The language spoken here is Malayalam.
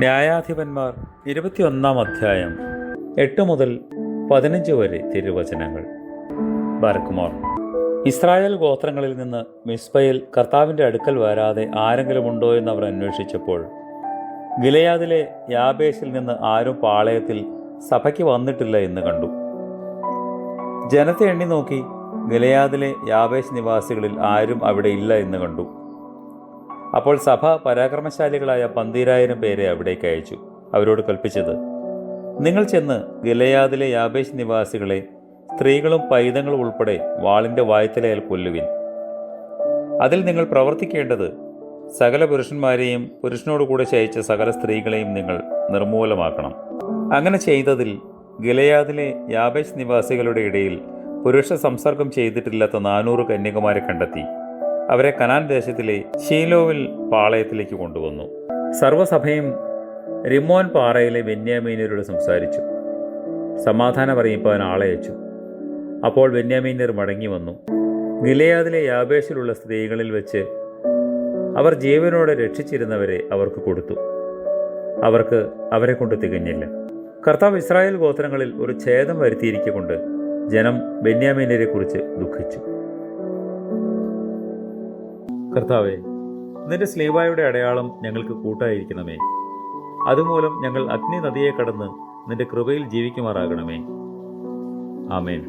ന്യായാധിപന്മാർ 21 അധ്യായം 8 മുതൽ 15 വരെ തിരുവചനങ്ങൾ. ബാരക്കുമോർ. ഇസ്രായേൽ ഗോത്രങ്ങളിൽ നിന്ന് മിസ്പയിൽ കർത്താവിൻ്റെ അടുക്കൽ വരാതെ ആരെങ്കിലും ഉണ്ടോ എന്ന് അവർ അന്വേഷിച്ചപ്പോൾ ഗിലെയാദിലെ യാബേശിൽ നിന്ന് ആരും പാളയത്തിൽ സഭയ്ക്ക് വന്നിട്ടില്ല എന്ന് കണ്ടു. ജനത്തെ എണ്ണി നോക്കി ഗിലെയാദിലെ യാബേശ് നിവാസികളിൽ ആരും അവിടെ ഇല്ല എന്ന് കണ്ടു. അപ്പോൾ സഭ പരാക്രമശാലികളായ 12,000 പേരെ അവിടേക്ക് അയച്ചു. അവരോട് കൽപ്പിച്ചത്, നിങ്ങൾ ചെന്ന് ഗിലെയാദിലെ യാബേശ് നിവാസികളെ സ്ത്രീകളും പൈതങ്ങളും ഉൾപ്പെടെ വാളിൻ്റെ വായ്ത്തലയാൽ കൊല്ലുവിൻ. അതിൽ നിങ്ങൾ പ്രവർത്തിക്കേണ്ടത് സകല പുരുഷന്മാരെയും പുരുഷനോടുകൂടെ ശയിച്ച സകല സ്ത്രീകളെയും നിങ്ങൾ നിർമൂലമാക്കണം. അങ്ങനെ ചെയ്തതിൽ ഗിലെയാദിലെ യാബേശ് നിവാസികളുടെ ഇടയിൽ പുരുഷ സംസർഗം ചെയ്തിട്ടില്ലാത്ത 400 കന്യകമാരെ കണ്ടെത്തി അവരെ കനാൻ ദേശത്തിലെ ശീലോവിൽ പാളയത്തിലേക്ക് കൊണ്ടുവന്നു. സർവ്വസഭയും റിമ്മോൻ പാറയിലെ ബെന്യാമീന്യരോട് സംസാരിച്ചു. സമാധാനം അറിയിപ്പാൻ ആളെ അയച്ചു. അപ്പോൾ ബെന്യാമീന്യർ മടങ്ങി വന്നു. ഗിലെയാദിലെ യാബേശിലുള്ള സ്ത്രീകളിൽ വെച്ച് അവർ ജീവനോടെ രക്ഷിച്ചിരുന്നവരെ അവർക്ക് കൊടുത്തു. അവർക്ക് അവരെ കൊണ്ട് തികഞ്ഞില്ല. കർത്താവ് ഇസ്രായേൽ ഗോത്രങ്ങളിൽ ഒരു ഛേദം വരുത്തിയിരിക്കൊണ്ട് ജനം ബെന്യാമീന്യരെ കുറിച്ച് ദുഃഖിച്ചു. കർത്താവേ, നിന്റെ സ്ലീവായുടെ അടയാളം ഞങ്ങൾക്ക് കൂട്ടായിരിക്കണമേ. അതുമൂലം ഞങ്ങൾ അഗ്നി നദിയെ കടന്ന് നിന്റെ കൃപയിൽ ജീവിക്കുമാറാകണമേ. ആമേൻ.